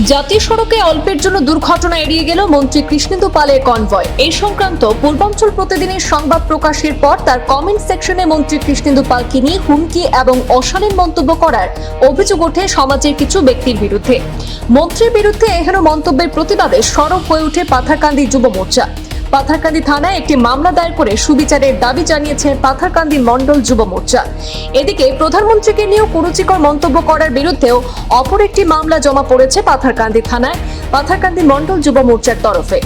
জাতীয় সড়কে অল্পের জন্য দুর্ঘটনা এড়িয়ে গেল মন্ত্রী কৃষ্ণেন্দু পালের কনভয়। এই সংক্রান্ত পূর্বাঞ্চল প্রতিদিনের সংবাদ প্রকাশের পর তার কমেন্ট সেকশনে মন্ত্রী কৃষ্ণেন্দু পালকে নিয়ে হুমকি এবং অশালীন মন্তব্য করার অভিযোগ ওঠে সমাজের কিছু ব্যক্তির বিরুদ্ধে। মন্ত্রীর বিরুদ্ধে এহেন মন্তব্যের প্রতিবাদে সরব হয়ে ওঠে পাথারকান্দি যুব মোর্চা। পাথারকান্দি থানায় একটি মামলা দায়ের করে সুবিচারের দাবি জানিয়েছেন পাথারকান্দি মণ্ডল যুব মোর্চা। এদিকে প্রধানমন্ত্রীকে নিয়েও কুরুচিকর মন্তব্য করার বিরুদ্ধেও অপর একটি মামলা জমা পড়েছে পাথারকান্দি থানায় পাথারকান্দি মণ্ডল যুব মোর্চার তরফে।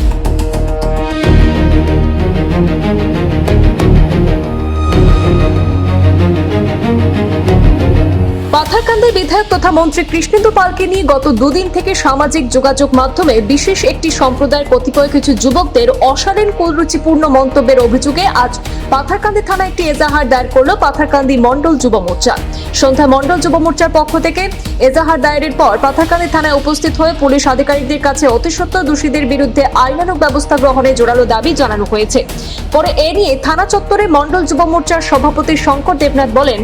পাথারকান্দি বিধায়ক তথা মন্ত্রী কৃষ্ণেন্দু পালকে নিয়ে গত দুদিন থেকে সামাজিক যোগাযোগ মাধ্যমে বিশেষ একটি সম্প্রদায়ের কতিপয় কিছু যুবকদের অশালীন কুরুচিপূর্ণ মন্তব্যের অভিযোগে আজ পাথারকান্দি থানায় একটি এজাহার দায়ের করল পাথারকান্দি মণ্ডল যুব মোর্চা। সন্ধ্যায় মণ্ডল যুব মোর্চার পক্ষ থেকে এজাহার দায়েরের পর পাথারকান্দি থানায় উপস্থিত হয়ে পুলিশ আধিকারিকদের কাছে অতিসত্বর দোষীদের বিরুদ্ধে আইনানুগ ব্যবস্থা গ্রহণে জোরালো দাবি জানানো হয়েছে। পরে এ নিয়ে থানা চত্বরে মণ্ডল যুব মোর্চার সভাপতি শঙ্কর দেবনাথ বলেন,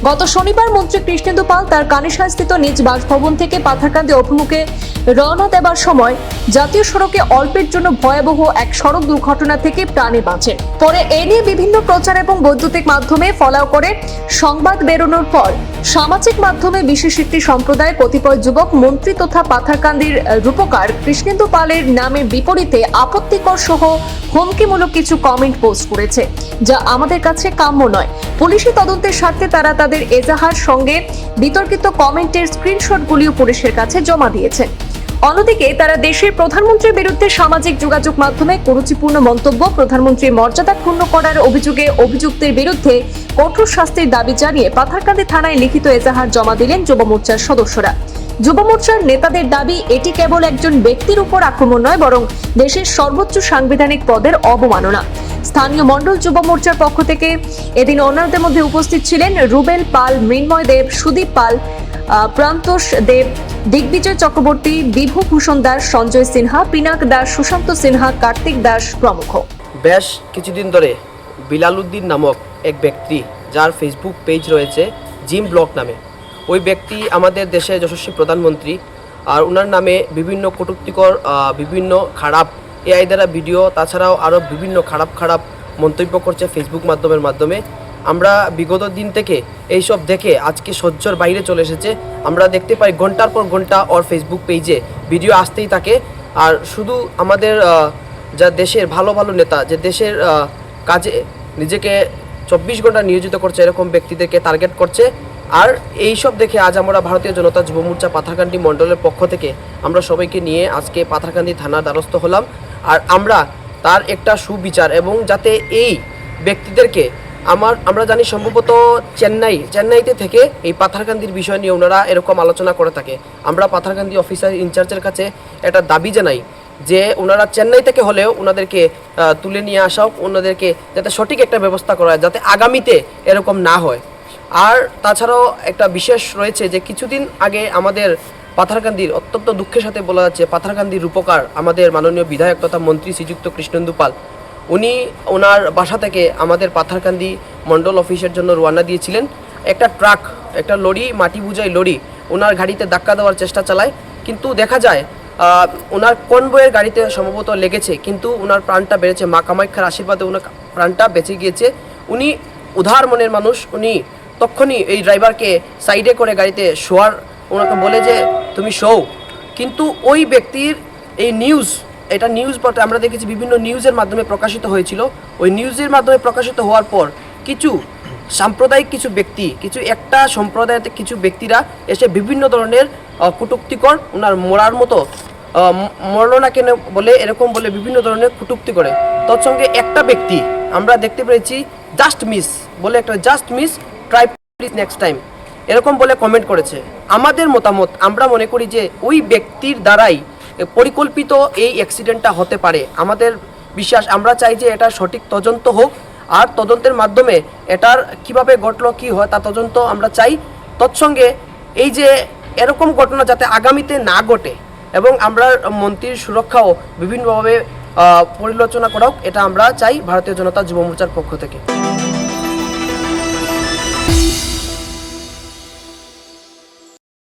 গত শনিবার মন্ত্রী কৃষ্ণেন্দু পাল তার কানিসাস্থিত নিজ বাসভবন থেকে পাথারকান্দি অভিমুখে রওনা দেবার সময় জাতীয় সড়কে অল্পের জন্য ভয়াবহ এক সড়ক দুর্ঘটনা থেকে প্রাণে বাঁচেন। পরে এ নিয়ে বিভিন্ন প্রচার এবং বৈদ্যুতিক মাধ্যমে ফলাও করে সংবাদ বেরোনোর পর সামাজিক মাধ্যমে বিশেষ একটি সম্প্রদায় কতিপয় যুবক মন্ত্রী তথা পাথারকান্দির রূপকার কৃষ্ণেন্দু পালের নামের বিপরীতে আপত্তিকর সহ হুমকিমূলক কিছু কমেন্ট পোস্ট করেছে, যা আমাদের কাছে কাম্য নয়। পুলিশি তদন্তের স্বার্থে তারা তাদের এজাহার সঙ্গে বিতর্কিত কমেন্টের স্ক্রিনশটগুলিও পুলিশের কাছে জমা দিয়েছেন। অন্যদিকে তারা দেশের প্রধানমন্ত্রীর বিরুদ্ধে সামাজিক যোগাযোগ মাধ্যমে কুরুচিপূর্ণ মন্তব্য, প্রধানমন্ত্রীর মর্যাদা ক্ষুণ্ণ করার অভিযোগে অভিযুক্তের বিরুদ্ধে কঠোর শাস্তির দাবি জানিয়ে পাথারকান্দি থানায় লিখিত এজাহার জমা দিলেন যুব মোর্চার সদস্যরা। যুব মোর্চার নেতাদের দাবি, এটি কেবল একজন ব্যক্তির উপর আক্রমণ নয়, বরং দেশের সর্বোচ্চ সাংবিধানিক পদের অবমাননা। স্থানীয় মণ্ডল যুব মোর্চার পক্ষ থেকে এদিন অন্যদের মধ্যে উপস্থিত ছিলেন রুবেল পাল, মৃন্ময় দেব, সুদীপ পাল, প্রান্তোষ দেব, দিগ্বিজয় চক্রবর্তী, বিভূভূষণ দাস, সঞ্জয় সিনহা, পিনাক দাস, সুশান্ত সিনহা, কার্তিক দাস প্রমুখ। বেশ কিছুদিন ধরে বিলাল উদ্দিন নামক এক ব্যক্তি, যার ফেসবুক পেজ রয়েছে জিম ব্লগ নামে, ওই ব্যক্তি আমাদের দেশের যশস্বী প্রধানমন্ত্রী, আর ওনার নামে বিভিন্ন কটূক্তিকর বিভিন্ন খারাপ এআই দ্বারা ভিডিও, তাছাড়াও আরও বিভিন্ন খারাপ মন্তব্য করছে ফেসবুক মাধ্যমে। আমরা বিগত দিন থেকে এইসব দেখে আজকে সহ্যর বাইরে চলে এসেছে। আমরা দেখতে পাই ঘন্টার পর ঘন্টা ওর ফেসবুক পেজে ভিডিও আসতেই থাকে, আর শুধু আমাদের যা দেশের ভালো নেতা, যে দেশের কাজে নিজেকে 24 ঘন্টা নিয়োজিত করছে, এরকম ব্যক্তিদেরকে টার্গেট করছে। আর এইসব দেখে আজ আমরা ভারতীয় জনতা যুব মোর্চা পাথারকান্দি মণ্ডলের পক্ষ থেকে আমরা সবাইকে নিয়ে আজকে পাথারকান্দি থানার দ্বারস্থ হলাম। আর আমরা তার একটা সুবিচার, এবং যাতে এই ব্যক্তিদেরকে আমরা জানি সম্ভবত চেন্নাইতে থেকে এই পাথারকান্দির বিষয় নিয়ে ওনারা এরকম আলোচনা করে থাকে। আমরা পাথারকান্দি অফিসার ইনচার্জের কাছে একটা দাবি জানাই যে ওনারা চেন্নাই থেকে হলেও ওনাদেরকে তুলে নিয়ে আসা হোক, ওনাদেরকে যাতে সঠিক একটা ব্যবস্থা করা হয়, যাতে আগামীতে এরকম না হয়। আর তাছাড়াও একটা বিশেষ রয়েছে যে কিছুদিন আগে আমাদের পাথারকান্দির, অত্যন্ত দুঃখের সাথে বলা যাচ্ছে, পাথারকান্দির রূপকার আমাদের মাননীয় বিধায়ক তথা মন্ত্রী শ্রীযুক্ত কৃষ্ণেন্দু পাল, উনি ওনার বাসা থেকে আমাদের পাথারকান্দি মণ্ডল অফিসের জন্য রওনা দিয়েছিলেন। একটা ট্রাক, একটা লরি, মাটি বোঝাই লরি ওনার গাড়িতে ধাক্কা দেওয়ার চেষ্টা চালায়, কিন্তু দেখা যায় ওনার কনভয়ের গাড়িতে সম্ভবত লেগেছে, কিন্তু ওনার প্রাণটা বেড়েছে। মা কামাখ্যার আশীর্বাদে ওনার প্রাণটা বেঁচে গিয়েছে। উনি উদার মনের মানুষ। উনি তখনই এই ড্রাইভারকে সাইডে করে গাড়িতে শোয়ার, ওনাকে বলে যে তুমি শোও। কিন্তু ওই ব্যক্তির এই এটা নিউজ বলতে আমরা দেখেছি বিভিন্ন নিউজের মাধ্যমে প্রকাশিত হয়েছিল। ওই নিউজের মাধ্যমে প্রকাশিত হওয়ার পর কিছু সাম্প্রদায়িক একটা সম্প্রদায়ের কিছু ব্যক্তিরা এসে বিভিন্ন ধরনের কটূক্তিকর, ওনার মরার মতো মরল না কেন বলে এরকম বলে বিভিন্ন ধরনের কটূক্তি করে। তৎসঙ্গে একটা ব্যক্তি আমরা দেখতে পেয়েছি just miss try please next time এরকম বলে কমেন্ট করেছে। আমাদের মতামত, আমরা মনে করি যে ওই ব্যক্তির দ্বারাই পরিকল্পিত এই অ্যাক্সিডেন্টটা হতে পারে। আমাদের বিশ্বাস, আমরা চাই যে এটা সঠিক তদন্ত হোক, আর তদন্তের মাধ্যমে এটার কিভাবে ঘটলো, কি হয় তা তদন্ত আমরা চাই। তৎসঙ্গে এই যে এরকম ঘটনা যাতে আগামীতে না ঘটে, এবং আমরা মন্ত্রীর সুরক্ষাও বিভিন্নভাবে পরিচালনা করা হোক, এটা আমরা চাই ভারতীয় জনতা যুব মোর্চার পক্ষ থেকে।